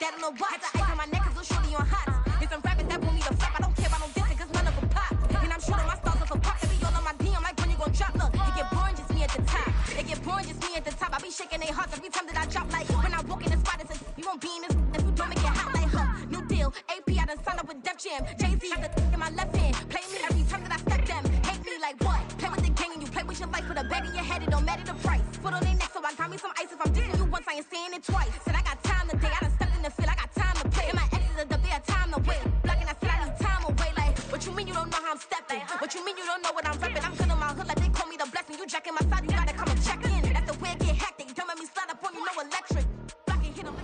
that on the watch. The ice on my neck is little shorty on hot. It's some rappers that want me to flop. I don't care about no dissing, cause none of them pop. And I'm shooting my stars off a pop. They be all on my DM like when you gon' drop. Look, it get boring, just me at the top. It get boring, just me at the top. I be shaking their hearts every time that I drop. Like when I walk in the spot, it's you won't be in this if you don't make it hot like new deal. AP, I done signed up with Def Jam. Jay-Z got the in my left hand. Play me every time that I step them. Hate me like what? Play with the gang and you play with your life. Put a bag in your head, it don't matter the price. Foot on their neck, so I got me some ice. If I'm dissing you once, I ain't saying it twice. Said I got time today, I done stepped in the field, I got time to play. And my exes are up there, time to wait. Blocking, I said I need time away. Like, what you mean you don't know how I'm stepping? What you mean you don't know what I'm repping? I'm good in my hood, like they call me the blessing. You jacking my side, you gotta come and check in. That's the way it get hectic. Don't make me slide up on you, no electric. Blocking, hit 'em.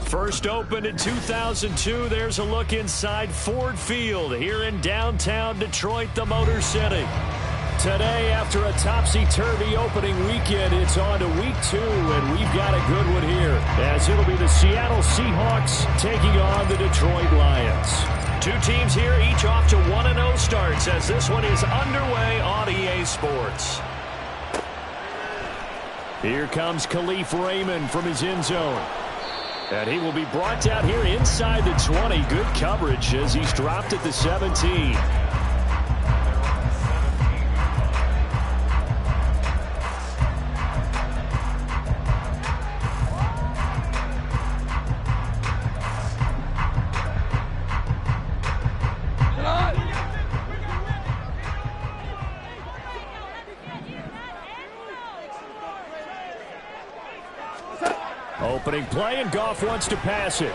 First opened in 2002. There's a look inside Ford Field here in downtown Detroit, the Motor City. Today, after a topsy-turvy opening weekend, it's on to week 2, and we've got a good one here, as it'll be the Seattle Seahawks taking on the Detroit Lions. Two teams here, each off to 1-0 starts, as this one is underway on EA Sports. Here comes Khalif Raymond from his end zone. And he will be brought down here inside the 20. Good coverage as he's dropped at the 17. Opening play, and Goff wants to pass it.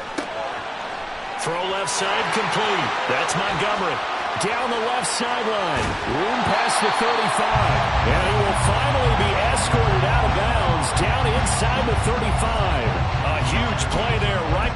Throw left side complete. That's Montgomery. Down the left sideline. Room past the 35. And he will finally be escorted out of bounds down inside the 35. A huge play there, right?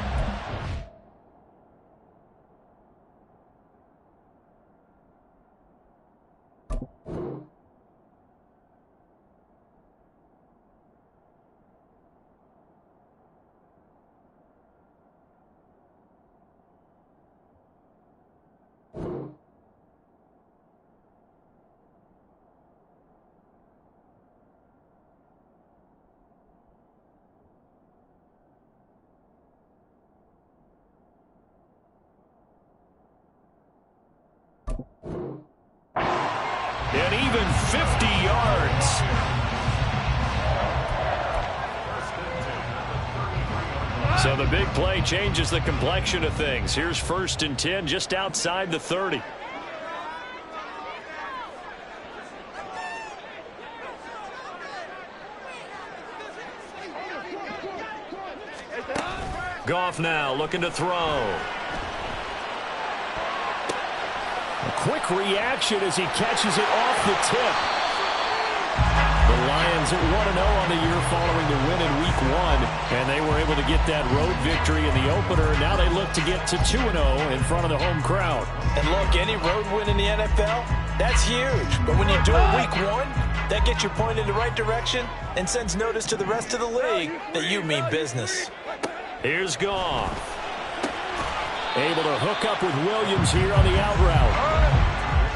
And even 50 yards. So the big play changes the complexion of things. Here's 1st and 10 just outside the 30. Goff now looking to throw. A quick reaction as he catches it off the tip. The Lions at 1-0 on the year following the win in Week 1, and they were able to get that road victory in the opener. Now they look to get to 2-0 in front of the home crowd. And look, any road win in the NFL, that's huge. But when you do it Week 1, that gets you pointed in the right direction and sends notice to the rest of the league that you mean business. Here's Goff. Able to hook up with Williams here on the out route.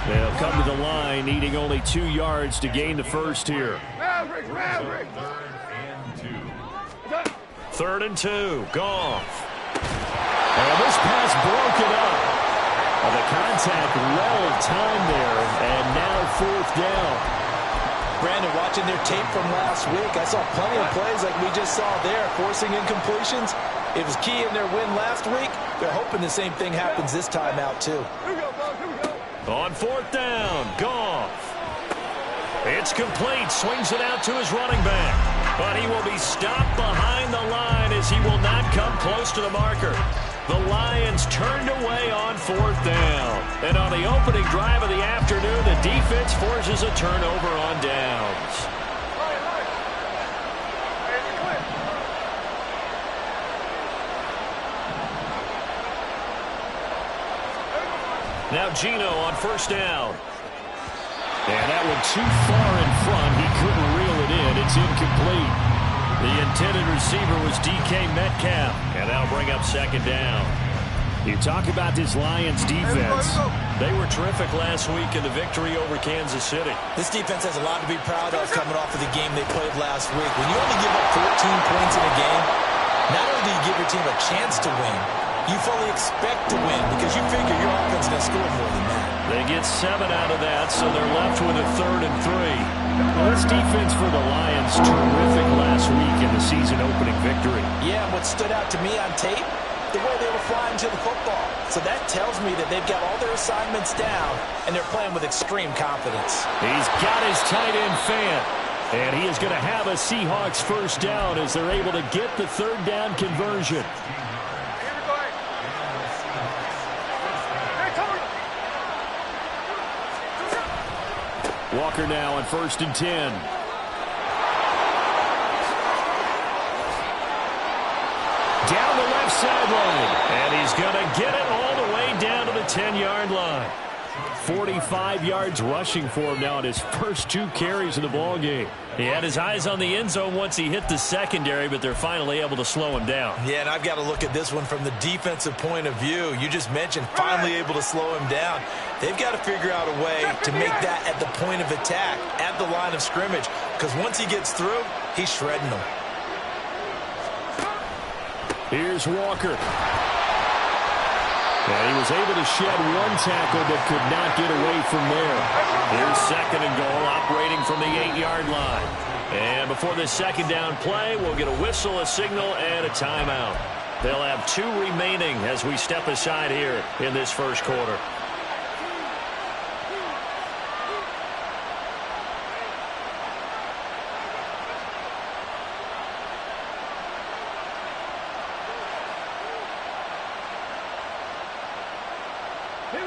They'll come to the line, needing only 2 yards to gain the first here. Third and two. Goff. And this pass broken up. The contact well timed there, and now 4th down. Brandon, watching their tape from last week, I saw plenty of plays like we just saw there, forcing incompletions. It was key in their win last week. They're hoping the same thing happens this time out, too. On 4th down, Goff. It's complete. Swings it out to his running back. But he will be stopped behind the line as he will not come close to the marker. The Lions turned away on 4th down. And on the opening drive of the afternoon, the defense forces a turnover on downs. Now Gino on 1st down. And that one too far in front. He couldn't reel it in. It's incomplete. The intended receiver was DK Metcalf. And that'll bring up 2nd down. You talk about this Lions defense. They were terrific last week in the victory over Kansas City. This defense has a lot to be proud of coming off of the game they played last week. When you only give up 14 points in a game, Not only do you give your team a chance to win, you fully expect to win because you figure your offense is going to score more than that. They get 7 out of that, so they're left with a 3rd and 3. Well, this defense for the Lions, terrific last week in the season-opening victory. Yeah, and what stood out to me on tape, the way they were flying to the football. So that tells me that they've got all their assignments down, and they're playing with extreme confidence. He's got his tight end fan, and he is going to have a Seahawks first down as they're able to get the 3rd down conversion. Walker now on 1st and 10. Down the left sideline. And he's going to get it all the way down to the 10-yard line. 45 yards rushing for him now in his first 2 carries of the ballgame. He had his eyes on the end zone once he hit the secondary, but they're finally able to slow him down. Yeah, and I've got to look at this one from the defensive point of view. You just mentioned finally able to slow him down. They've got to figure out a way to make that at the point of attack, at the line of scrimmage, because once he gets through, he's shredding them. Here's Walker. And he was able to shed 1 tackle but could not get away from there. Here's 2nd and goal, operating from the 8-yard line. And before this 2nd down play, we'll get a whistle, a signal, and a timeout. They'll have 2 remaining as we step aside here in this first quarter.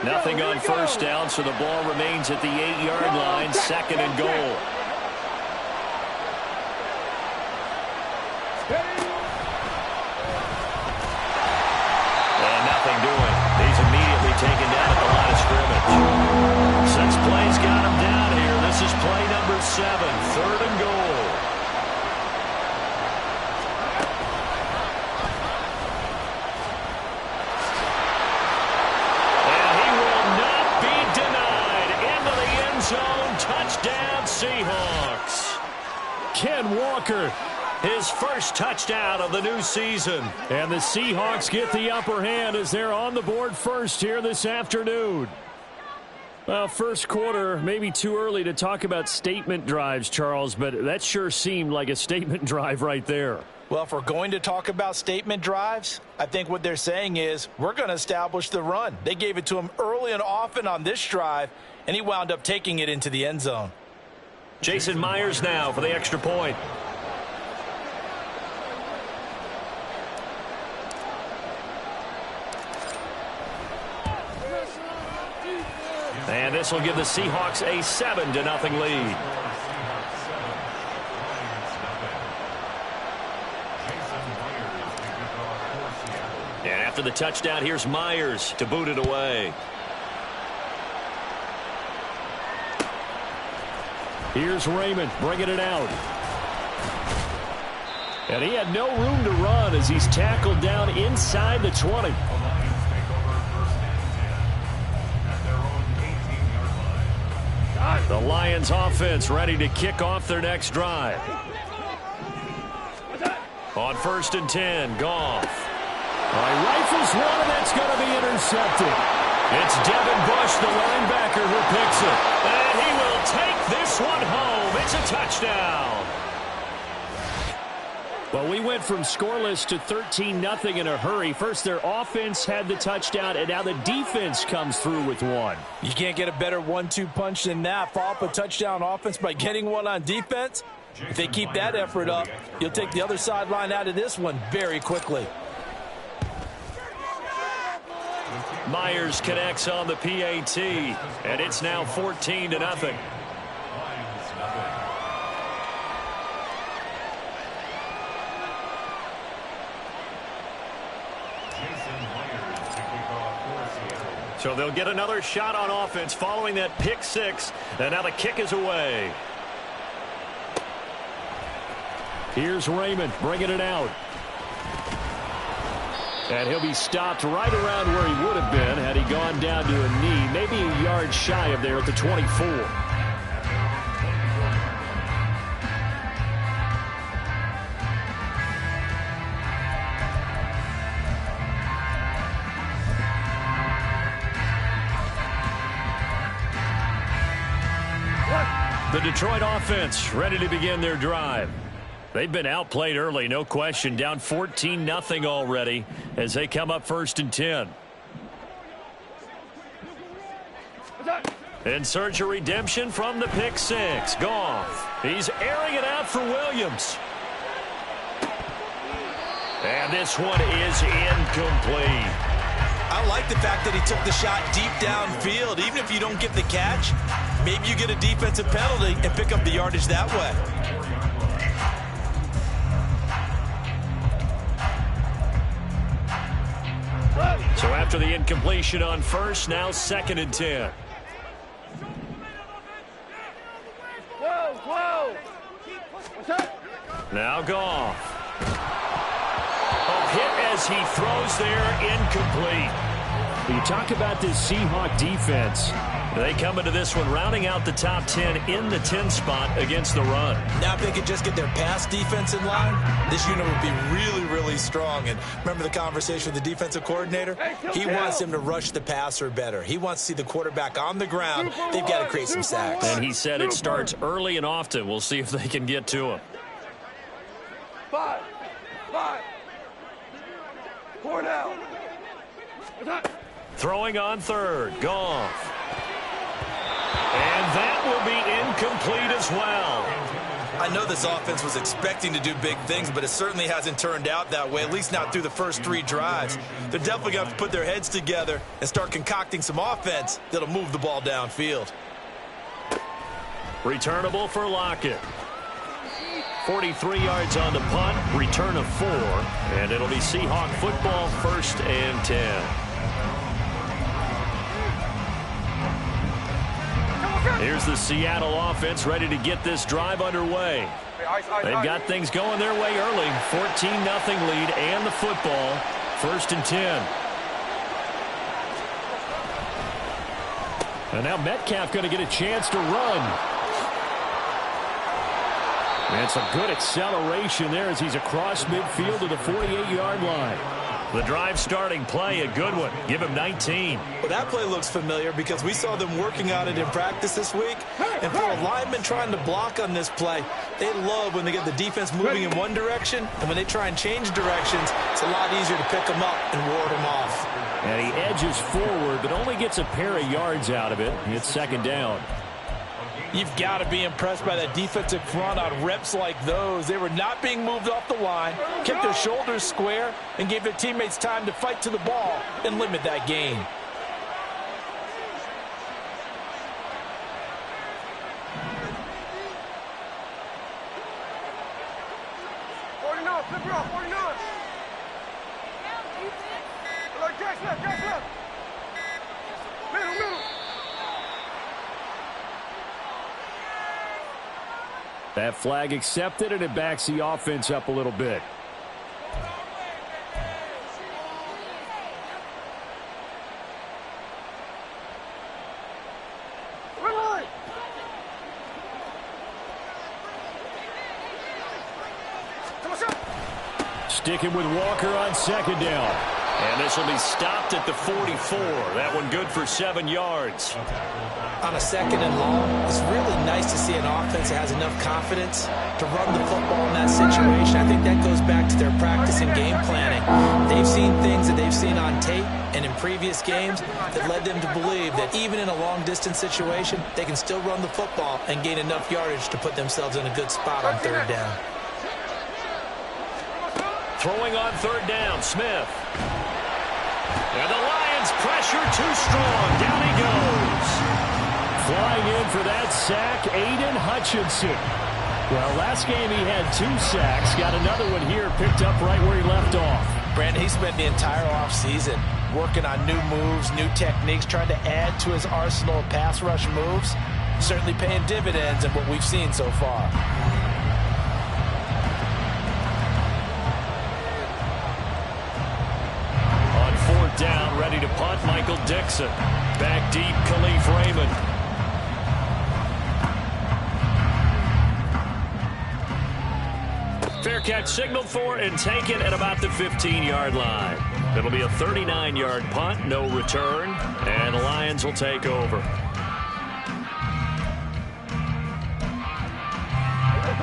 Nothing on first down, so the ball remains at the 8-yard line, 2nd and goal. And nothing doing. He's immediately taken down at the line of scrimmage. Since play's got him down here, this is play number 7, 3rd and goal. Zone, touchdown Seahawks. Ken Walker, his first touchdown of the new season. And the Seahawks get the upper hand as they're on the board first here this afternoon. Well, first quarter, maybe too early to talk about statement drives, Charles, but that sure seemed like a statement drive right there. Well, if we're going to talk about statement drives, I think what they're saying is we're going to establish the run. They gave it to him early and often on this drive, and he wound up taking it into the end zone. Jason Myers now for the extra point. And this will give the Seahawks a 7-0 lead. And after the touchdown, here's Myers to boot it away. Here's Raymond bringing it out. And he had no room to run as he's tackled down inside the 20. The Lions offense ready to kick off their next drive. On 1st and 10, Goff. Rifles one, and that's going to be intercepted. It's Devin Bush, the linebacker, who picks it. And he will take this one home. It's a touchdown. Well, we went from scoreless to 13-0 in a hurry. First, their offense had the touchdown, and now the defense comes through with one. You can't get a better 1-2 punch than that. Follow up a touchdown offense by getting one on defense. If they keep that effort up, you'll take the other sideline out of this one very quickly. Myers connects on the PAT, and it's now 14-0. So they'll get another shot on offense following that pick six, and now the kick is away. Here's Raymond bringing it out. And he'll be stopped right around where he would have been had he gone down to a knee, maybe a yard shy of there at the 24. The Detroit offense ready to begin their drive. They've been outplayed early, no question. Down 14-0 already as they come up 1st and 10. In search of redemption from the pick six. Goff. He's airing it out for Williams. And this one is incomplete. I like the fact that he took the shot deep downfield. Even if you don't get the catch, maybe you get a defensive penalty and pick up the yardage that way. So after the incompletion on first, now 2nd and 10. Now Goff. A hit as he throws there, incomplete. You talk about this Seahawk defense. They come into this one rounding out the top 10 in the 10 spot against the run. Now if they could just get their pass defense in line, this unit would be really, really strong. And remember the conversation with the defensive coordinator? He wants them to rush the passer better. He wants to see the quarterback on the ground. They've got to create some sacks. And he said it starts early and often. We'll see if they can get to him. 5. 4 now. Throwing on third. Goff. And that will be incomplete as well. I know this offense was expecting to do big things, but it certainly hasn't turned out that way, at least not through the first 3 drives. They're definitely going to have to put their heads together and start concocting some offense that'll move the ball downfield. Returnable for Lockett. 43 yards on the punt, return of 4, and it'll be Seahawk football, 1st and 10. Here's the Seattle offense ready to get this drive underway. They've got things going their way early. 14-0 lead and the football. 1st and 10. And now Metcalf going to get a chance to run. And some good acceleration there as he's across midfield to the 48-yard line. The drive starting play, a good one. Give him 19. Well, that play looks familiar because we saw them working on it in practice this week. And for a lineman trying to block on this play, they love when they get the defense moving in one direction. And when they try and change directions, it's a lot easier to pick them up and ward them off. And he edges forward, but only gets a pair of yards out of it. It's 2nd down. You've got to be impressed by that defensive front on reps like those. They were not being moved off the line, kept their shoulders square, and gave their teammates time to fight to the ball and limit that gain. That flag accepted, and it backs the offense up a little bit. Sticking with Walker on 2nd down. And this will be stopped at the 44. That one good for 7 yards. On a 2nd and long, it's really nice to see an offense that has enough confidence to run the football in that situation. I think that goes back to their practice and game planning. They've seen things that they've seen on tape and in previous games that led them to believe that even in a long-distance situation, they can still run the football and gain enough yardage to put themselves in a good spot on 3rd down. Throwing on 3rd down, Smith. And the Lions pressure too strong. Down he goes. Flying in for that sack, Aiden Hutchinson. Well, last game he had 2 sacks. Got another one here, picked up right where he left off. Brandon, he spent the entire offseason working on new moves, new techniques, trying to add to his arsenal of pass rush moves. Certainly paying dividends in what we've seen so far. On 4th down, ready to punt, Michael Dixon. Back deep, Khalif Raymond. Fair catch signaled for and taken at about the 15-yard line. It'll be a 39-yard punt, no return, and the Lions will take over.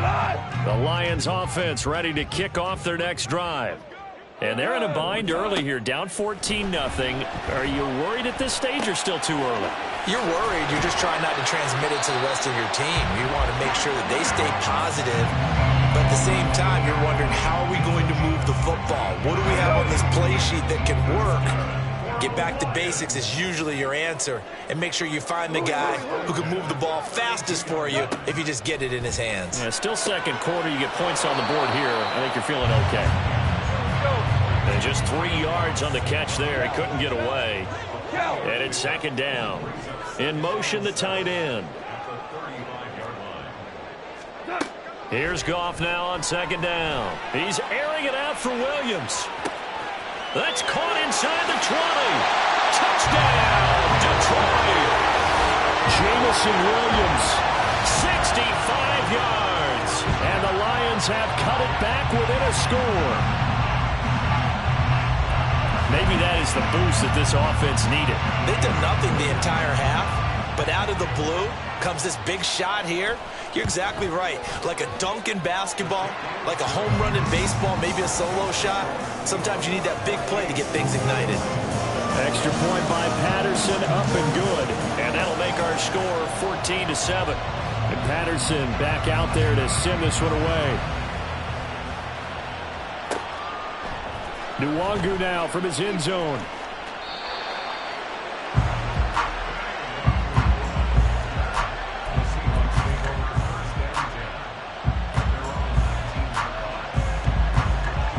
The Lions offense ready to kick off their next drive. And they're in a bind early here, down 14-0. Are you worried at this stage or still too early? You're worried. You're just trying not to transmit it to the rest of your team. You want to make sure that they stay positive. But at the same time, you're wondering, how are we going to move the football? What do we have on this play sheet that can work? Get back to basics is usually your answer. And make sure you find the guy who can move the ball fastest for you if you just get it in his hands. Yeah, still second quarter. You get points on the board here. I think you're feeling okay. And just 3 yards on the catch there. He couldn't get away. And it's second down. In motion, the tight end. Here's Goff now on second down. He's airing it out for Williams. That's caught inside the 20. Touchdown, Detroit. Jamison Williams, 65 yards. And the Lions have cut it back within a score. Maybe that is the boost that this offense needed. They've done nothing the entire half, but out of the blue comes this big shot here. You're exactly right. Like a dunk in basketball, like a home run in baseball, maybe a solo shot. Sometimes you need that big play to get things ignited. Extra point by Patterson, up and good. And that'll make our score 14-7. And Patterson back out there to send this one away. Nwangu now from his end zone.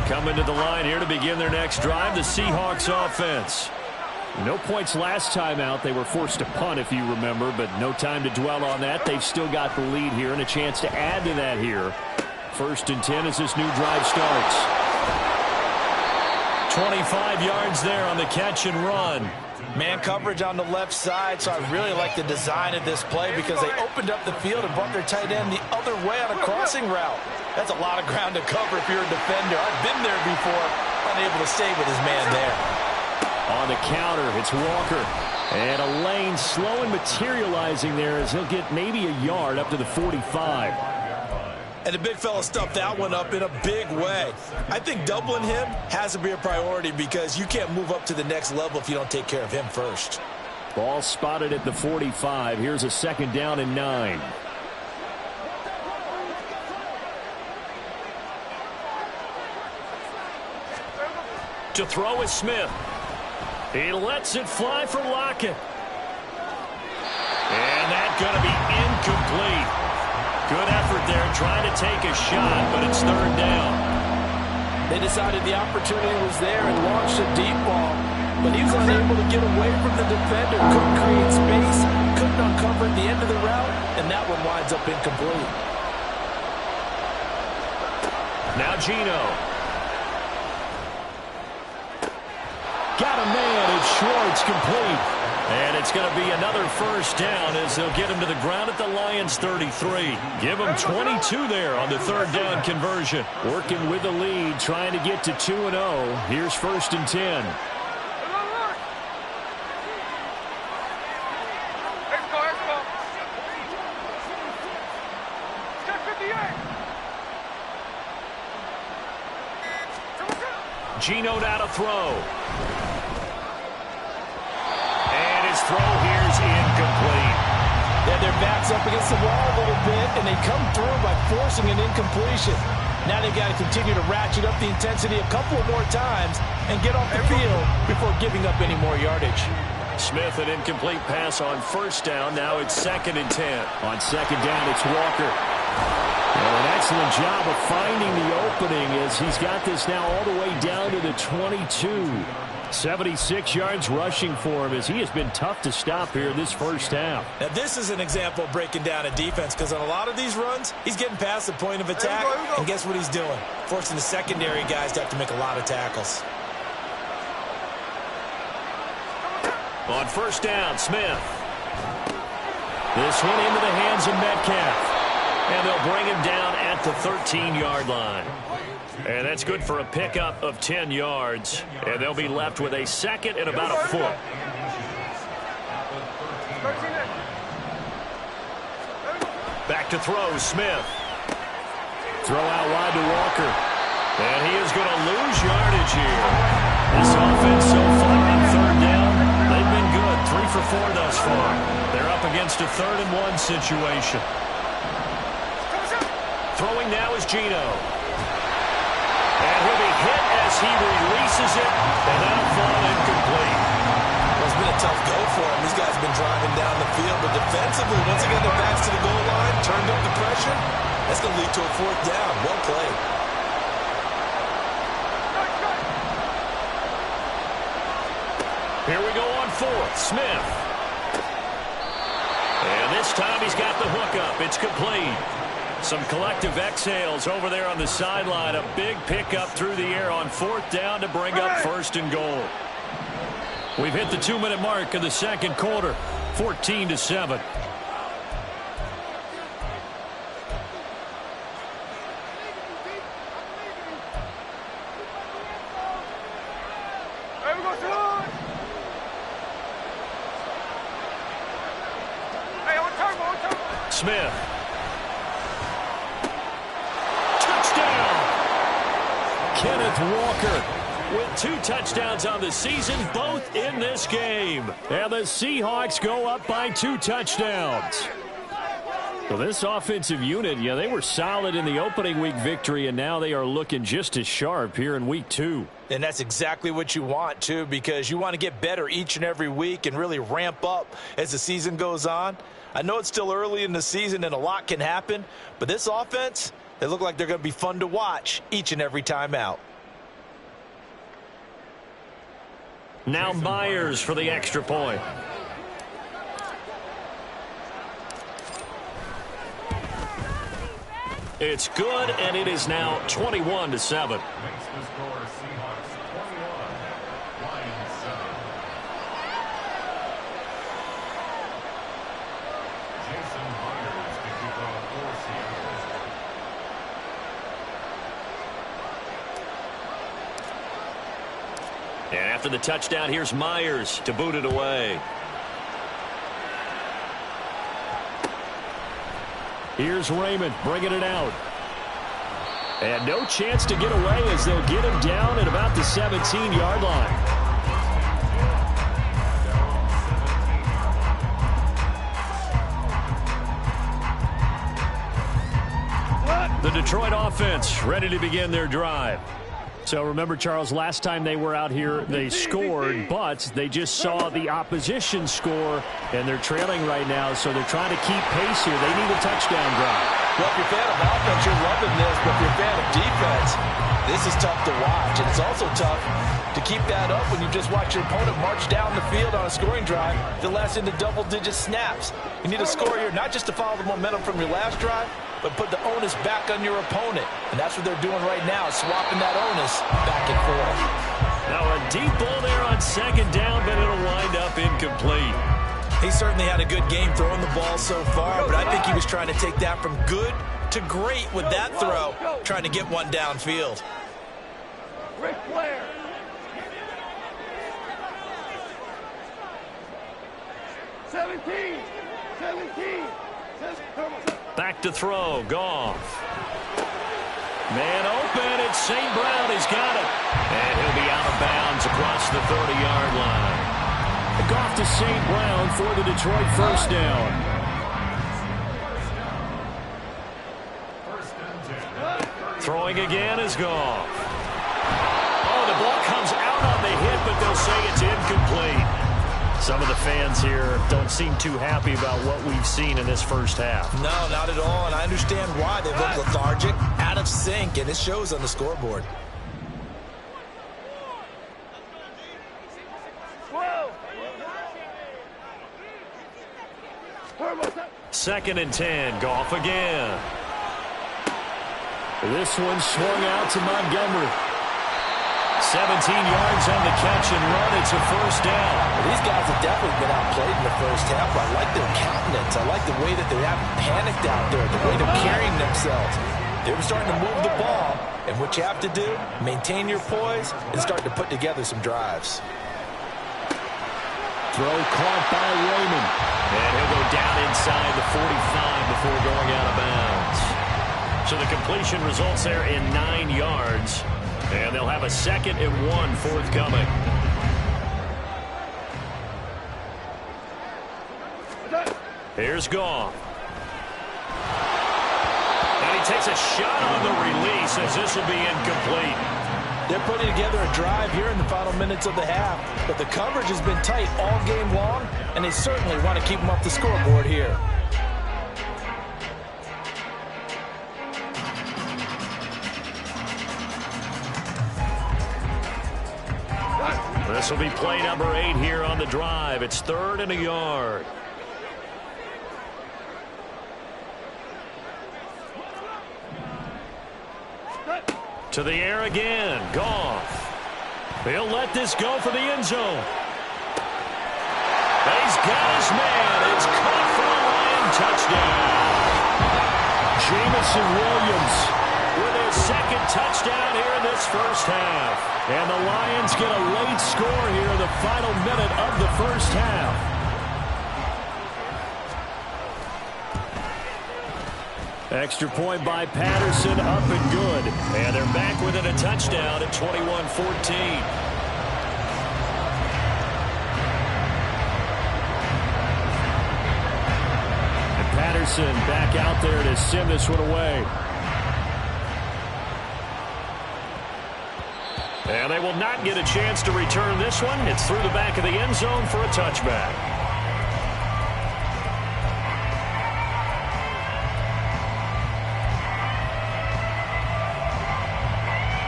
Coming to the line here to begin their next drive, the Seahawks offense. No points last time out. They were forced to punt, if you remember, but no time to dwell on that. They've still got the lead here and a chance to add to that here. 1st and 10 as this new drive starts. 25 yards there on the catch and run. Man coverage on the left side, so I really like the design of this play because they opened up the field and brought their tight end the other way on a crossing route. That's a lot of ground to cover if you're a defender. I've been there before, unable to stay with his man there. On the counter, it's Walker. And a lane slow and materializing there as he'll get maybe a yard up to the 45. And the big fella stuffed that one up in a big way. I think doubling him has to be a priority because you can't move up to the next level if you don't take care of him first. Ball spotted at the 45. Here's a 2nd down and 9. To throw is Smith. He lets it fly for Lockett. And that's going to be incomplete. Good effort there trying to take a shot, but it's 3rd down. They decided the opportunity was there and launched a deep ball, but he was unable to get away from the defender. Couldn't create space, couldn't uncover at the end of the route, and that one winds up incomplete. Now Geno. Got a man, it's Schwartz, complete. And it's going to be another 1st down as they'll get him to the ground at the Lions 33. Give him 22 there on the 3rd down conversion. Working with the lead, trying to get to 2-0. Here's 1st and 10. Geno now to throw. Throw here's incomplete. Yeah, their backs up against the wall a little bit, and they come through by forcing an incompletion. Now they've got to continue to ratchet up the intensity a couple more times and get off the field before giving up any more yardage. Smith, an incomplete pass on 1st down. Now it's 2nd and 10. On 2nd down, it's Walker. And an excellent job of finding the opening as he's got this now all the way down to the 22. 76 yards rushing for him as he has been tough to stop here this 1st half. Now this is an example of breaking down a defense because on a lot of these runs, he's getting past the point of attack, and guess what he's doing? Forcing the secondary guys to have to make a lot of tackles. On 1st down, Smith. This one into the hands of Metcalf. And they'll bring him down at the 13-yard line. And that's good for a pickup of 10 yards. And they'll be left with a 2nd and about a foot. Back to throw, Smith. Throw out wide to Walker. And he is going to lose yardage here. This offense so far on third down, they've been good. 3 for 4 thus far. They're up against a 3rd and 1 situation. Throwing now is Geno. And he'll be hit as he releases it, and that'll fall incomplete. Well, it's been a tough go for him. These guys have been driving down the field, but defensively, once again, their backs to the goal line, turned up the pressure. That's going to lead to a 4th down. Well played. Here we go on 4th. Smith. And this time he's got the hook up. It's complete. Some collective exhales over there on the sideline. A big pickup through the air on 4th down to bring up 1st and goal. We've hit the 2-minute mark of the second quarter. 14-7. Smith. Touchdown! Kenneth Walker with 2 touchdowns on the season, both in this game. And the Seahawks go up by 2 touchdowns. So this offensive unit, yeah, they were solid in the opening week victory, and now they are looking just as sharp here in week 2. And that's exactly what you want, too, because you want to get better each and every week and really ramp up as the season goes on. I know it's still early in the season and a lot can happen, but this offense, they look like they're going to be fun to watch each and every time out. Now Myers for the extra point. It's good, and it is now 21-7. And after the touchdown, here's Myers to boot it away. Here's Raymond bringing it out. And no chance to get away as they'll get him down at about the 17-yard line. The Detroit offense ready to begin their drive. So remember, Charles, last time they were out here, they scored, but they just saw the opposition score, and they're trailing right now, so they're trying to keep pace here. They need a touchdown drive. Well, if you're a fan of offense, you're loving this, but if you're a fan of defense, this is tough to watch, and it's also tough to keep that up when you just watch your opponent march down the field on a scoring drive that lasts into double-digit snaps. You need a score here, not just to follow the momentum from your last drive, but put the onus back on your opponent. And that's what they're doing right now, swapping that onus back and forth. Now a deep ball there on 2nd down, but it'll wind up incomplete. He certainly had a good game throwing the ball so far, but I think he was trying to take that from good to great with that throw, trying to get one downfield. Ric Flair. Seventeen. Back to throw, Goff. Man open, it's St. Brown, he's got it. And he'll be out of bounds across the 30-yard line. Goff to St. Brown for the Detroit 1st down. Throwing again is Goff. Oh, the ball comes out on the hit, but they'll say it's incomplete. Some of the fans here don't seem too happy about what we've seen in this first half. No, not at all, and I understand why. They look lethargic, out of sync, and it shows on the scoreboard. 2nd and 10, Goff again. This one swung out to Montgomery. 17 yards on the catch and run. It's a 1st down. Well, these guys have definitely been outplayed in the first half. I like their countenance. I like the way that they haven't panicked out there, the way they're carrying themselves. They're starting to move the ball, and what you have to do, maintain your poise and start to put together some drives. Throw caught by Raymond. And he'll go down inside the 45 before going out of bounds. So the completion results there in 9 yards. And they'll have a 2nd and 1 forthcoming. Here's Goff. And he takes a shot on the release as this will be incomplete. They're putting together a drive here in the final minutes of the half. But the coverage has been tight all game long, and they certainly want to keep them off the scoreboard here. This will be play number 8 here on the drive. It's 3rd and a yard. To the air again. Goff. He'll let this go for the end zone. He's got his man. It's caught for a Lion touchdown. Jamison Williams with his 2nd touchdown here in this first half. And the Lions get a late score here in the final minute of the first half. Extra point by Patterson, up and good. And they're back within a touchdown at 21-14. And Patterson back out there to send this one away. And they will not get a chance to return this one. It's through the back of the end zone for a touchback.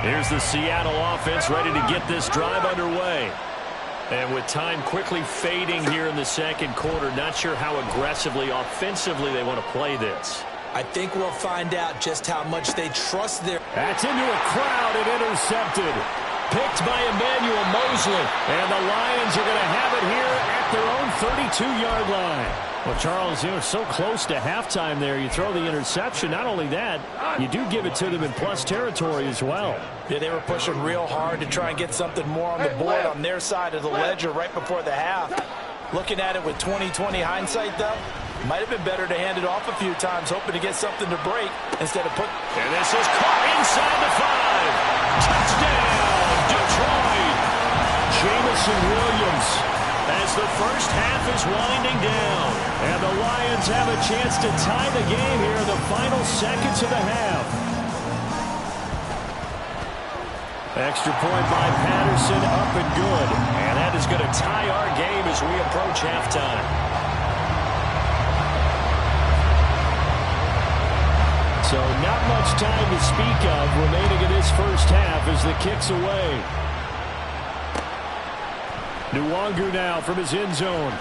Here's the Seattle offense ready to get this drive underway. And with time quickly fading here in the second quarter, not sure how aggressively, offensively they want to play this. I think we'll find out just how much they trust their... That's into a crowd and intercepted. Picked by Emmanuel Mosley. And the Lions are going to have it here at their own 32-yard line. Well, Charles, so close to halftime there. You throw the interception. Not only that, you do give it to them in plus territory as well. Yeah, they were pushing real hard to try and get something more on the board on their side of the ledger right before the half. Looking at it with 20/20 hindsight, though, might have been better to hand it off a few times, hoping to get something to break instead of put... And this is caught inside the 5. Touchdown, Detroit. Jamison Williams as the first half is winding down. And the Lions have a chance to tie the game here in the final seconds of the half. Extra point by Patterson, up and good. And that is going to tie our game as we approach halftime. So not much time to speak of remaining in this first half as the kick's away. Nwangu now from his end zone.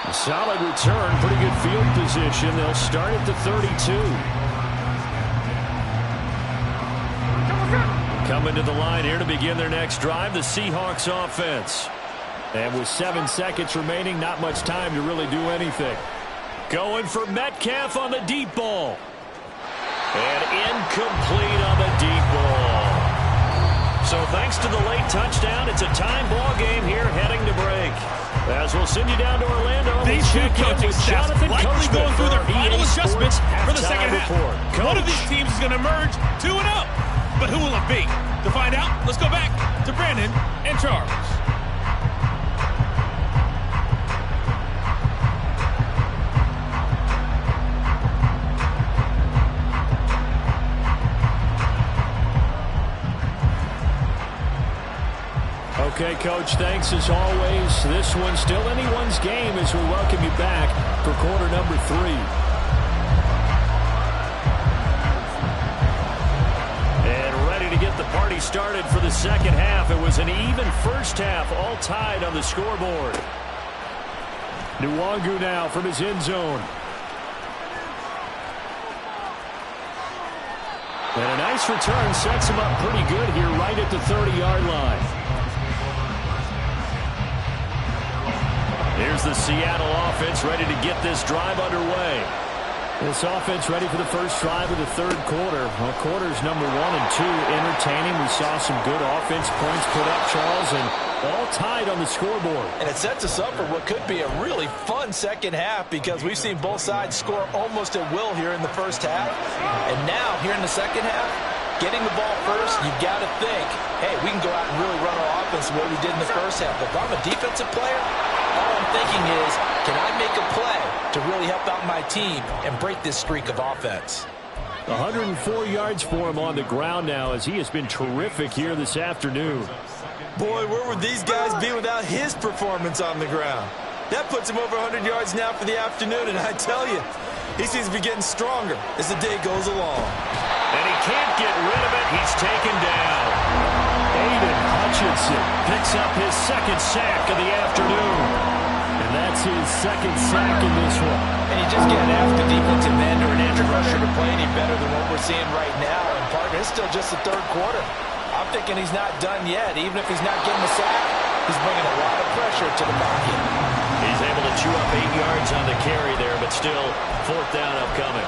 A solid return, pretty good field position. They'll start at the 32. Coming to the line here to begin their next drive, the Seahawks offense. And with 7 seconds remaining, not much time to really do anything. Going for Metcalf on the deep ball. And incomplete on the deep ball. So thanks to the late touchdown, it's a time ball game here heading to break. As we'll send you down to Orlando. These two coaching staffs likely going through their final adjustments for the second half. One of these teams is going to emerge 2-0. But who will it be? To find out, let's go back to Brandon and Charles. Okay, Coach, thanks as always. This one's still anyone's game as we welcome you back for quarter number 3. And ready to get the party started for the second half. It was an even first half, all tied on the scoreboard. Nwangu now from his end zone. And a nice return sets him up pretty good here right at the 30-yard line. Here's the Seattle offense ready to get this drive underway. This offense ready for the first drive of the third quarter. Well, quarters number 1 and 2 entertaining. We saw some good offense points put up, Charles, and all tied on the scoreboard. And it sets us up for what could be a really fun second half because we've seen both sides score almost at will here in the first half. And now, here in the second half, getting the ball first, you've got to think, hey, we can go out and really run our offense the way we did in the first half. But if I'm a defensive player, all I'm thinking is, can I make a play to really help out my team and break this streak of offense? 104 yards for him on the ground now as he has been terrific here this afternoon. Boy, where would these guys be without his performance on the ground? That puts him over 100 yards now for the afternoon, and I tell you, he seems to be getting stronger as the day goes along. And he can't get rid of it. He's taken down. Aiden Hutchinson picks up his second sack of the afternoon. And that's his second sack in this one. And you just can't ask a defensive end or an edge rusher to play any better than what we're seeing right now. And partner, it's still just the third quarter. I'm thinking he's not done yet. Even if he's not getting the sack, he's bringing a lot of pressure to the pocket. He's able to chew up 8 yards on the carry there, but still fourth down upcoming.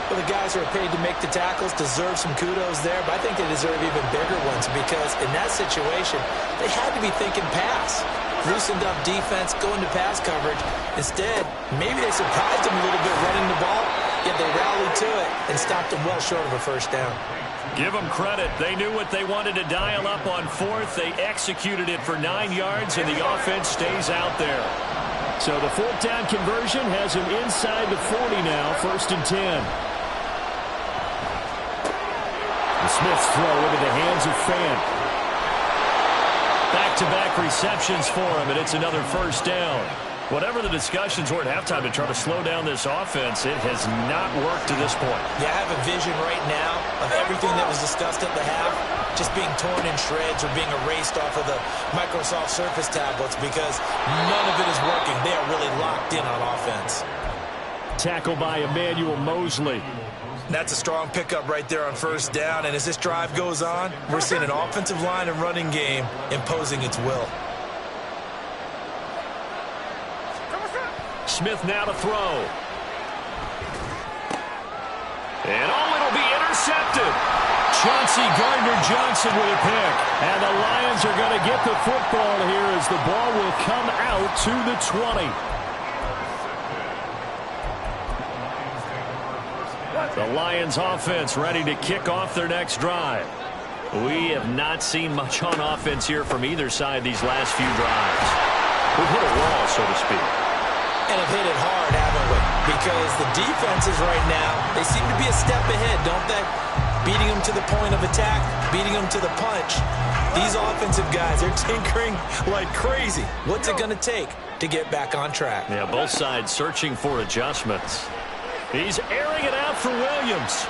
Well, the guys who are paid to make the tackles deserve some kudos there, but I think they deserve even bigger ones because in that situation, they had to be thinking pass. Loosened up defense, going to pass coverage. Instead, maybe they surprised him a little bit running the ball, yet they rallied to it and stopped him well short of a first down. Give them credit. They knew what they wanted to dial up on fourth. They executed it for 9 yards, and the offense stays out there. So the fourth down conversion has him inside the 40 now, 1st and 10. The Smith's throw into the hands of Fan. Back-to-back receptions for him, and it's another first down. Whatever the discussions were at halftime to try to slow down this offense, it has not worked to this point. Yeah, I have a vision right now of everything that was discussed at the half just being torn in shreds or being erased off of the Microsoft Surface tablets because none of it is working. They are really locked in on offense. Tackle by Emmanuel Mosley. That's a strong pickup right there on first down, and as this drive goes on, we're seeing an offensive line and running game imposing its will. Smith now to throw. And it'll be intercepted. Chauncey Gardner-Johnson with a pick. And the Lions are going to get the football here as the ball will come out to the 20. The Lions offense ready to kick off their next drive. We have not seen much on offense here from either side these last few drives. We've hit a wall, so to speak. And have hit it hard, haven't we? Because the defenses right now, they seem to be a step ahead, don't they? Beating them to the point of attack, beating them to the punch. These offensive guys are tinkering like crazy. What's it going to take to get back on track? Yeah, both sides searching for adjustments. He's airing it out for Williams.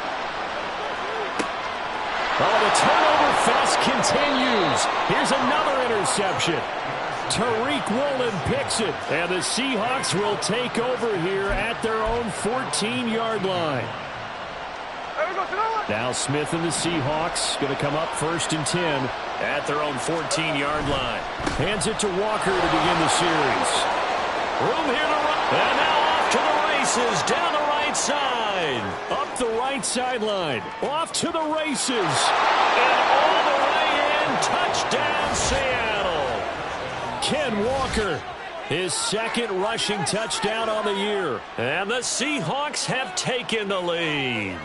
Oh, the turnover fest continues. Here's another interception. Tariq Woolen picks it, and the Seahawks will take over here at their own 14-yard line. Now Smith and the Seahawks going to come up 1st and 10 at their own 14-yard line. Hands it to Walker to begin the series. Room here to run, and now off to the races, down the right side, up the right sideline, off to the races, and all the way in, touchdown Seattle. Ken Walker, his second rushing touchdown on the year. And the Seahawks have taken the lead.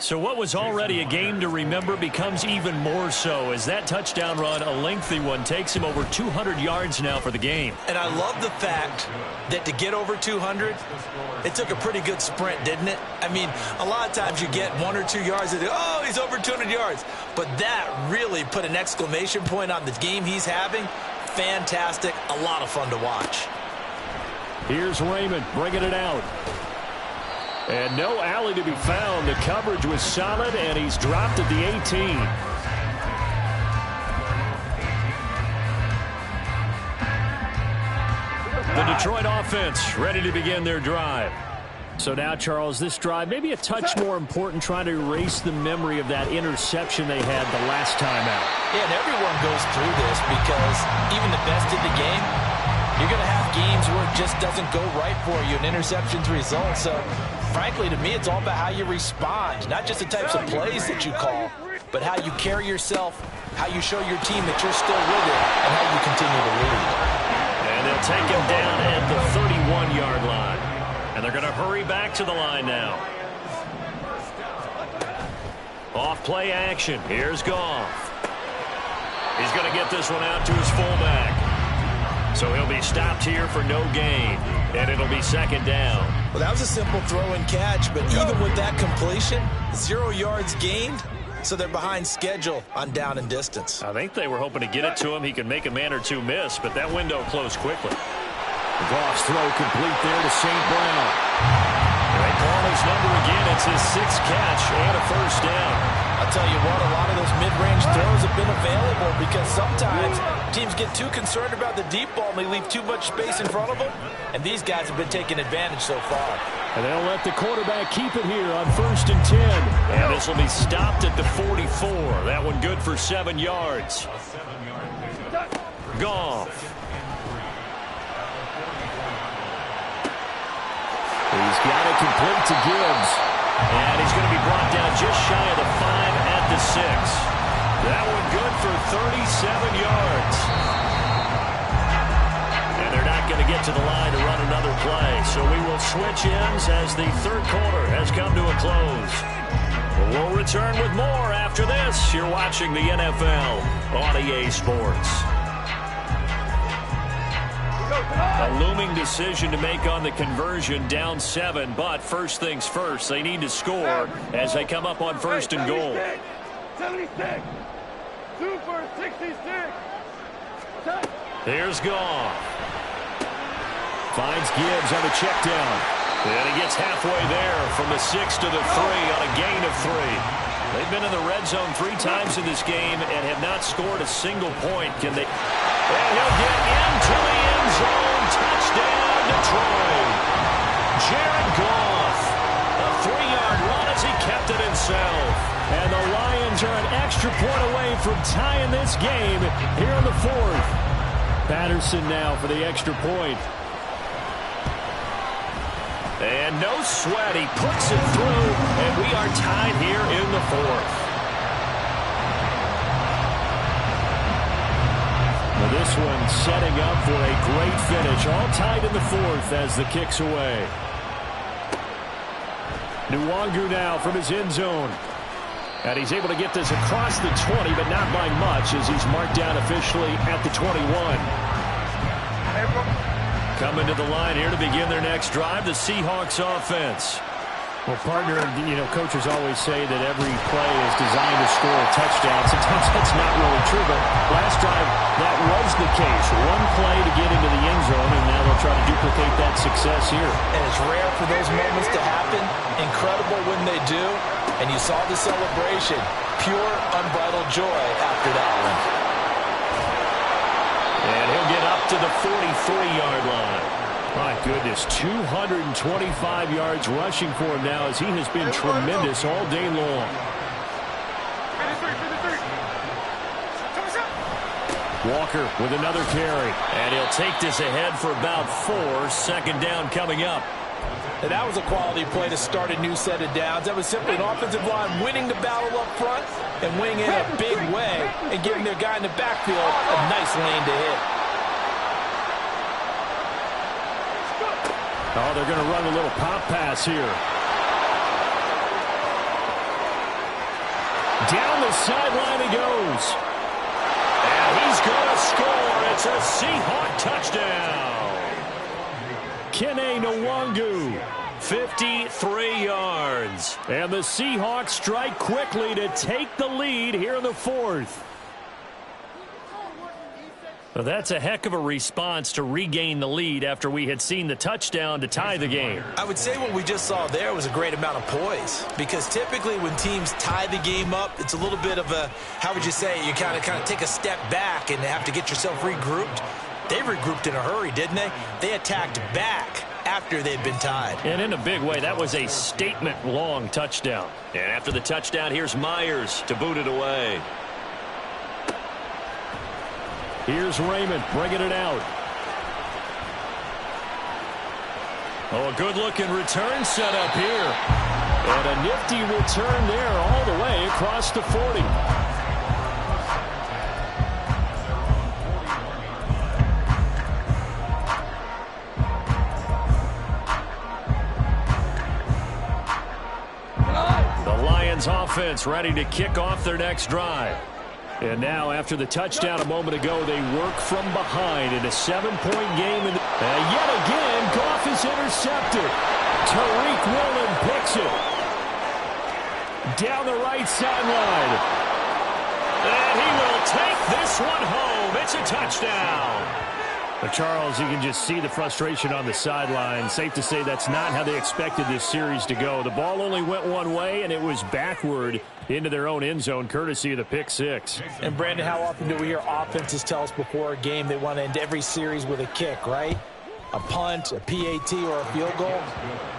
So what was already a game to remember becomes even more so as that touchdown run, a lengthy one, takes him over 200 yards now for the game. And I love the fact that to get over 200, it took a pretty good sprint, didn't it? I mean, a lot of times you get 1 or 2 yards and oh, he's over 200 yards. But that really put an exclamation point on the game he's having. Fantastic. A lot of fun to watch. Here's Raymond bringing it out. And no alley to be found. The coverage was solid, and he's dropped at the 18. The Detroit offense ready to begin their drive. So now, Charles, this drive maybe a touch more important, trying to erase the memory of that interception they had the last time out. Yeah, and everyone goes through this because even the best in the game, You're going to have games where it just doesn't go right for you, and interceptions result. So, frankly, to me, it's all about how you respond, not just the types of plays that you call, but how you carry yourself, how you show your team that you're still with it, and how you continue to lead. And they'll take him down at the 31-yard line. And they're going to hurry back to the line now. Off play action. Here's Goff. He's going to get this one out to his fullback. So he'll be stopped here for no gain. And it'll be second down. Well, that was a simple throw and catch, but even with that completion, 0 yards gained, so they're behind schedule on down and distance. I think they were hoping to get it to him. He could make a man or two miss, but that window closed quickly. Goff's throw complete there to St. Brown. They call his number again. It's his 6th catch and a first down. I'll tell you what, a lot of those mid-range throws have been available because sometimes teams get too concerned about the deep ball and they leave too much space in front of them, and these guys have been taking advantage so far. And they'll let the quarterback keep it here on 1st and 10. And this will be stopped at the 44. That one good for 7 yards. Goff. He's got it complete to Gibbs. And he's going to be brought down just shy of the 5 at the 6. That one good for 37 yards. And they're not going to get to the line to run another play. So we will switch ends as the 3rd quarter has come to a close. We'll return with more after this. You're watching the NFL on EA Sports. A looming decision to make on the conversion, down 7, but first things first, they need to score as they come up on 1st and goal. 76. Super 66. Here's Goff. Finds Gibbs on the check down. And he gets halfway there from the 6 to the 3 on a gain of 3. They've been in the red zone 3 times in this game and have not scored a single point. Can they? And he'll get into the end zone. Touchdown, Detroit. Jared Goff. A 3-yard run as he kept it himself. And the Lions are an extra point away from tying this game here in the 4th. Patterson now for the extra point. And no sweat. He puts it through, and we are tied here in the 4th. Well, this one setting up for a great finish. All tied in the 4th as the kick's away. Nwangu now from his end zone. And he's able to get this across the 20, but not by much as he's marked down officially at the 21. Coming to the line here to begin their next drive, the Seahawks offense. Well, partner, coaches always say that every play is designed to score a touchdown. Sometimes that's not really true, but last drive, that was the case. One play to get into the end zone, and now they'll try to duplicate that success here. And it's rare for those moments to happen. Incredible when they do. And you saw the celebration. Pure, unbridled joy after that one. And he'll get up to the 43-yard line. My goodness, 225 yards rushing for him now as he has been tremendous all day long. Walker with another carry. And he'll take this ahead for about 4. 2nd down coming up. And that was a quality play to start a new set of downs. That was simply an offensive line winning the battle up front and winning in a big way and giving their guy in the backfield a nice lane to hit. Oh, they're going to run a little pop pass here. Down the sideline he goes. And he's going to score. It's a Seahawk touchdown. Kene Nwangu. 53 yards. And the Seahawks strike quickly to take the lead here in the 4th. Well, that's a heck of a response to regain the lead after we had seen the touchdown to tie the game. I would say what we just saw there was a great amount of poise, because typically when teams tie the game up, it's a little bit of a, how would you say, you kind of take a step back and have to get yourself regrouped. They regrouped in a hurry, didn't they? They attacked back after they'd been tied. And in a big way, that was a statement-long touchdown. And after the touchdown, here's Myers to boot it away. Here's Raymond bringing it out. Oh, a good-looking return set up here. And a nifty return there all the way across the 40. The Lions offense ready to kick off their next drive. And now, after the touchdown a moment ago, they work from behind in a 7-point game. And yet again, Goff is intercepted. Tariq Woolen picks it. Down the right sideline. And he will take this one home. It's a touchdown. But Charles, you can just see the frustration on the sideline. Safe to say that's not how they expected this series to go. The ball only went one way, and it was backward into their own end zone, courtesy of the pick six. And, Brandon, how often do we hear offenses tell us before a game they want to end every series with a kick, right? A punt, a PAT, or a field goal.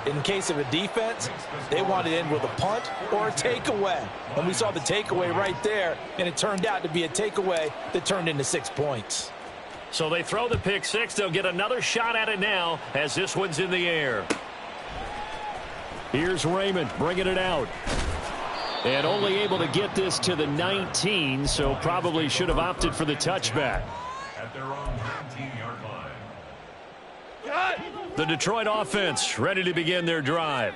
In case of a defense, they want to end with a punt or a takeaway. And we saw the takeaway right there, and it turned out to be a takeaway that turned into 6 points. So they throw the pick six. They'll get another shot at it now as this one's in the air. Here's Raymond bringing it out. And only able to get this to the 19, so probably should have opted for the touchback. At their own 19-yard line. The Detroit offense ready to begin their drive.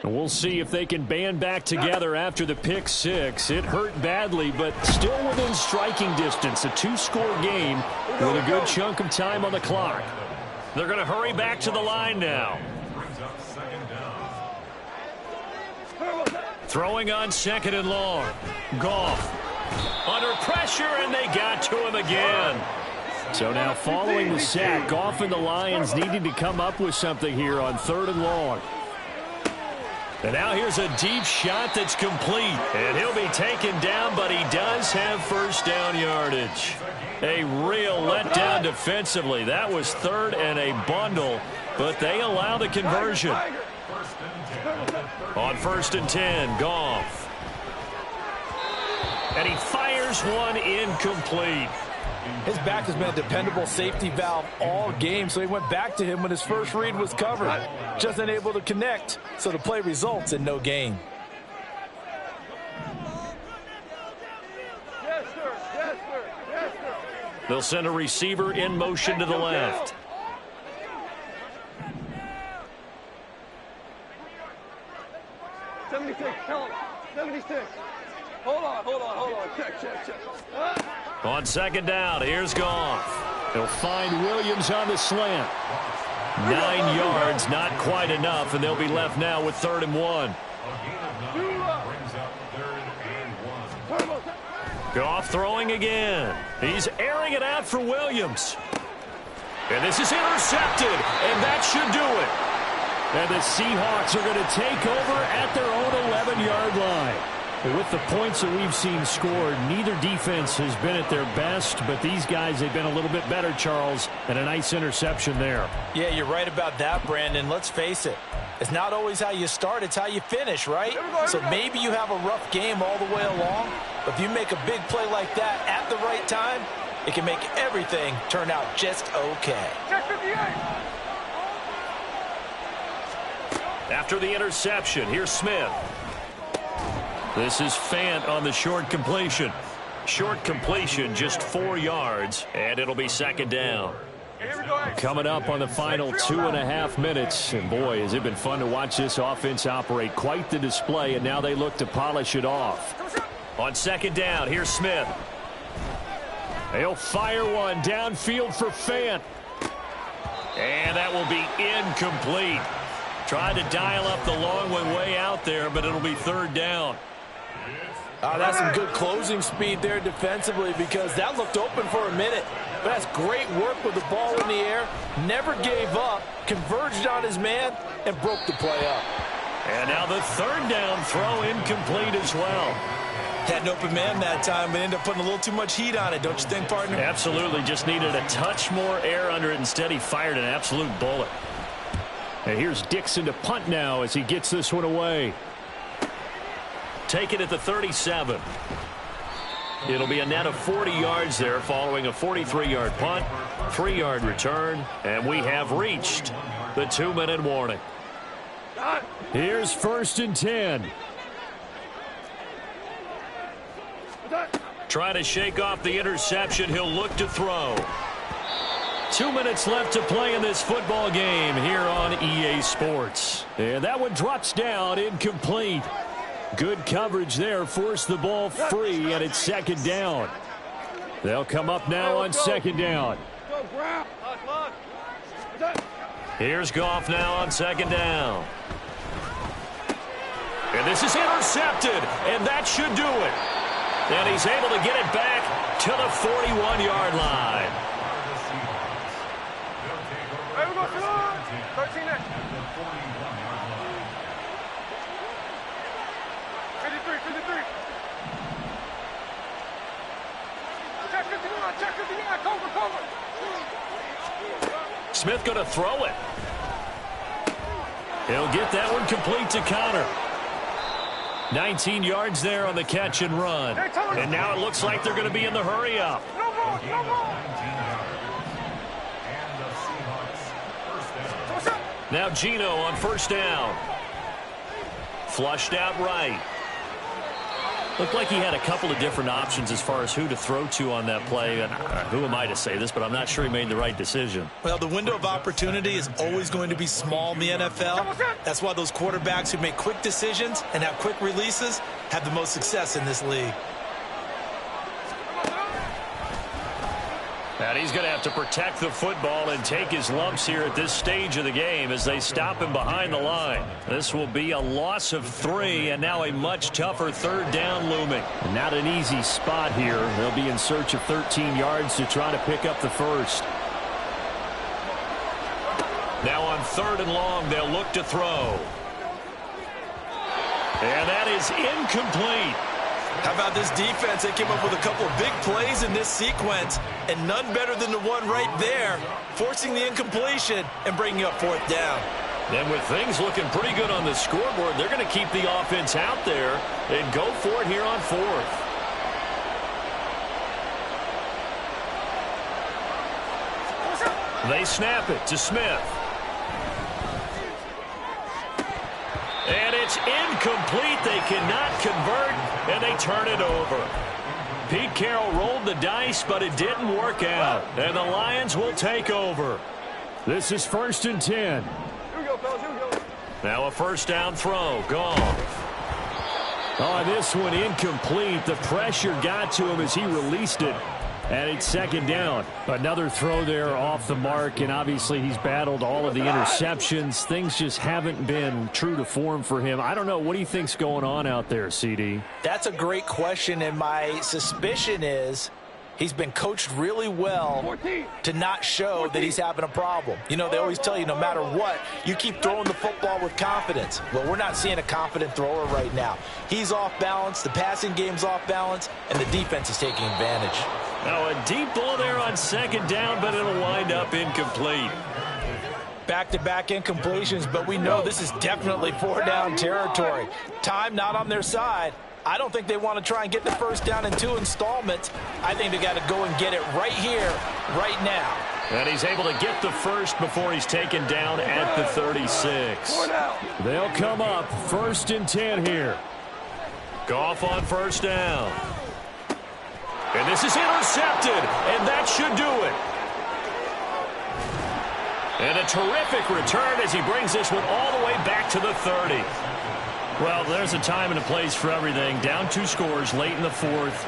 And we'll see if they can band back together after the pick six. It hurt badly, but still within striking distance. A two-score game with a good chunk of time on the clock. They're going to hurry back to the line now. Throwing on 2nd and long. Goff under pressure, and they got to him again. So now following the sack, Goff and the Lions needing to come up with something here on 3rd and long. And now here's a deep shot that's complete. And he'll be taken down, but he does have first down yardage. A real letdown defensively. That was 3rd and a bundle, but they allow the conversion. On 1st and 10, Goff. And he fires one incomplete. His back has been a dependable safety valve all game, so he went back to him when his first read was covered. Just unable to connect, so the play results in no gain. Yes, sir. Yes, sir. Yes, sir. They'll send a receiver in motion to the left. Tell him. 76. Hold on. Check. On 2nd down, here's Goff. They'll find Williams on the slant. 9 yards, not quite enough, and they'll be left now with 3rd and 1. Goff throwing again. He's airing it out for Williams. And this is intercepted, and that should do it. And the Seahawks are going to take over at their own 11-yard line. With the points that we've seen scored, neither defense has been at their best, but these guys, they've been a little bit better, Charles, and a nice interception there. Yeah, you're right about that, Brandon. Let's face it. It's not always how you start, it's how you finish, right? So maybe you have a rough game all the way along, but if you make a big play like that at the right time, it can make everything turn out just okay. After the interception, here's Smith. This is Fant on the short completion. Short completion, just 4 yards, and it'll be 2nd down. Coming up on the final 2.5 minutes, and boy, has it been fun to watch this offense operate. Quite the display, and now they look to polish it off. On 2nd down, here's Smith. He'll fire one downfield for Fant. And that will be incomplete. Tried to dial up the long one way out there, but it'll be 3rd down. That's some good closing speed there defensively, because that looked open for a minute. But that's great work with the ball in the air. Never gave up, converged on his man, and broke the play up. And now the 3rd down throw incomplete as well. Had an open man that time, but ended up putting a little too much heat on it, don't you think, partner? Absolutely. Just needed a touch more air under it. Instead, he fired an absolute bullet. And here's Dixon to punt now as he gets this one away. Take it at the 37. It'll be a net of 40 yards there following a 43-yard punt, 3-yard return, and we have reached the 2-minute warning. Here's 1st and 10. Trying to shake off the interception. He'll look to throw. 2 minutes left to play in this football game here on EA Sports. And that one drops down, incomplete. Good coverage there, forced the ball free, and it's 2nd down. They'll come up now on 2nd down. Here's Goff now on 2nd down. And this is intercepted, and that should do it. And he's able to get it back to the 41-yard line. Hey, we're going to 13 next. 53. Check 59, cover. Smith going to throw it. He'll get that one complete to Connor. 19 yards there on the catch and run. And now it looks like they're going to be in the hurry up. No more. Now Gino on 1st down. Flushed out right. Looked like he had a couple of different options as far as who to throw to on that play. And who am I to say this, but I'm not sure he made the right decision. Well, the window of opportunity is always going to be small in the NFL. That's why those quarterbacks who make quick decisions and have quick releases have the most success in this league. And he's going to have to protect the football and take his lumps here at this stage of the game as they stop him behind the line. This will be a loss of 3, and now a much tougher 3rd down looming. Not an easy spot here. They'll be in search of 13 yards to try to pick up the 1st. Now on 3rd and long, they'll look to throw. And that is incomplete. How about this defense? They came up with a couple of big plays in this sequence, and none better than the one right there, forcing the incompletion and bringing up 4th down. And with things looking pretty good on the scoreboard, they're going to keep the offense out there and go for it here on 4th. They snap it to Smith. And it's incomplete. They cannot convert, and they turn it over. Pete Carroll rolled the dice, but it didn't work out. And the Lions will take over. This is 1st and 10. Here we go, fellas. Here we go. Now a 1st down throw. Gone. Oh, this one incomplete. The pressure got to him as he released it. And it's 2nd down. Another throw there off the mark, and obviously he's battled all of the interceptions. Things just haven't been true to form for him. I don't know. What do you think's going on out there, CD? That's a great question, and my suspicion is he's been coached really well to not show that he's having a problem. You know, they always tell you no matter what, you keep throwing the football with confidence. Well, we're not seeing a confident thrower right now. He's off balance, the passing game's off balance, and the defense is taking advantage. Now a deep ball there on 2nd down, but it'll wind up incomplete. Back-to-back incompletions, but we know this is definitely 4-down territory. Time not on their side. I don't think they want to try and get the 1st down in 2 installments. I think they got to go and get it right here, right now. And he's able to get the 1st before he's taken down at the 36. They'll come up 1st and 10 here. Goff on 1st down. And this is intercepted, and that should do it. And a terrific return as he brings this one all the way back to the 30. Well, there's a time and a place for everything. Down 2 scores late in the 4th.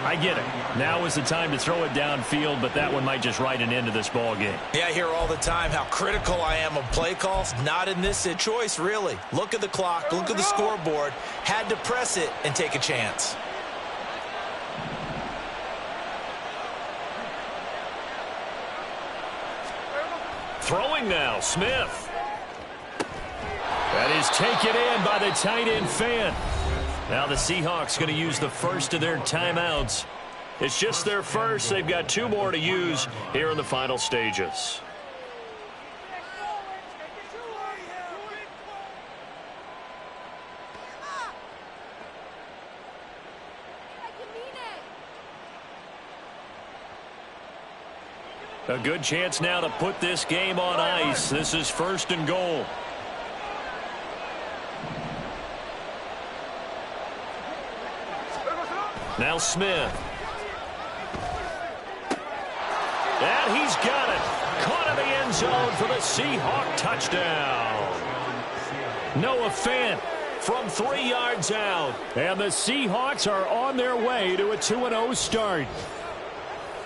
I get it. Now is the time to throw it downfield, but that one might just write an end to this ball game. Yeah, I hear all the time how critical I am of play calls. Not in this choice, really. Look at the clock. Look at the scoreboard. Had to press it and take a chance. Throwing now, Smith. That is taken in by the tight end Fan. Now the Seahawks going to use the first of their timeouts. It's just their first. They've got 2 more to use here in the final stages. A good chance now to put this game on ice. This is 1st and goal. Now Smith. And he's got it. Caught in the end zone for the Seahawk touchdown. Noah Fant from 3 yards out. And the Seahawks are on their way to a 2-0 start.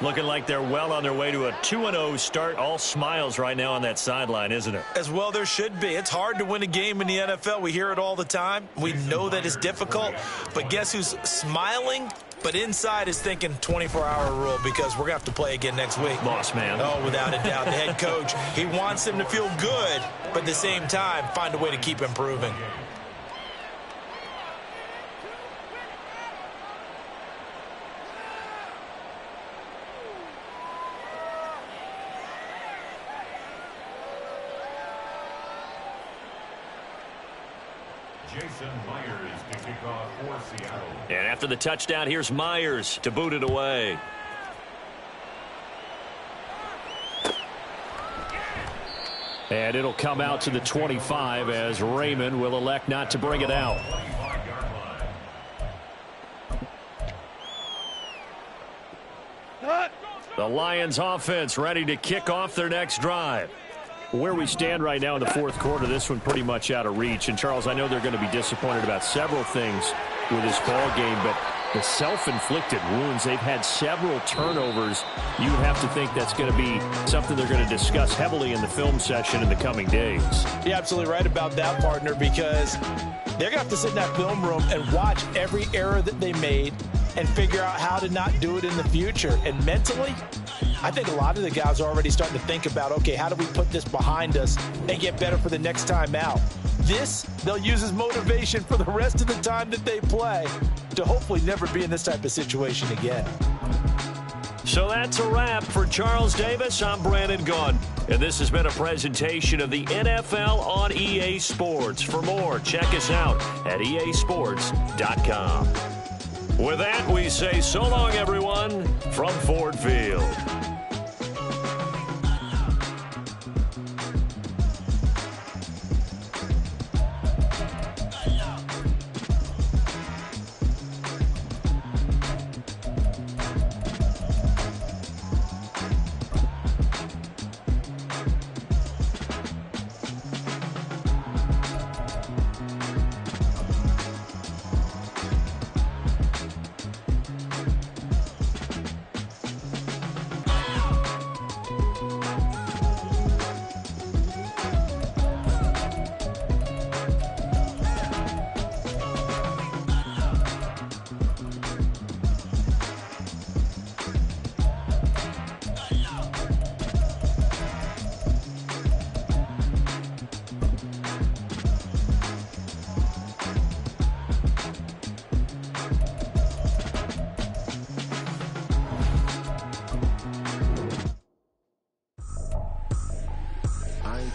Looking like they're well on their way to a 2-0 start. All smiles right now on that sideline, isn't it? As well there should be. It's hard to win a game in the NFL. We hear it all the time. We know that it's difficult. But guess who's smiling? But inside is thinking 24-hour rule because we're going to have to play again next week. Boss man. Oh, without a doubt. The head coach, he wants them to feel good, but at the same time, find a way to keep improving. Jason Myers to kick off for Seattle. And after the touchdown, here's Myers to boot it away. And it'll come out to the 25 as Raymond will elect not to bring it out. The Lions offense ready to kick off their next drive. Where we stand right now in the 4th quarter, this one pretty much out of reach. And, Charles, I know they're going to be disappointed about several things with this ball game, but the self-inflicted wounds, they've had several turnovers. You would have to think that's going to be something they're going to discuss heavily in the film session in the coming days. You're absolutely right about that, partner, because they're going to have to sit in that film room and watch every error that they made and figure out how to not do it in the future. And mentally, I think a lot of the guys are already starting to think about, okay, how do we put this behind us and get better for the next time out? This, they'll use as motivation for the rest of the time that they play to hopefully never be in this type of situation again. So that's a wrap. For Charles Davis, I'm Brandon Gaudin. And this has been a presentation of the NFL on EA Sports. For more, check us out at easports.com. With that, we say so long, everyone, from Ford Field.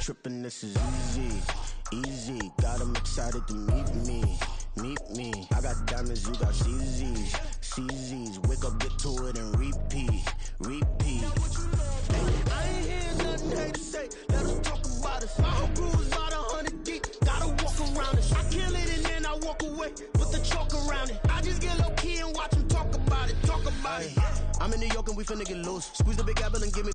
Tripping, this is easy, got them excited to meet me. I got diamonds, you got CZs, wake up, get to it and repeat. Hey, I ain't hear nothing hate to say, let us talk about it. My whole crew is about 100 deep, gotta walk around it. I kill it and then I walk away, put the chalk around it. I just get low key and watch them talk about it. I'm in New York and we finna get loose, squeeze the big apple and give me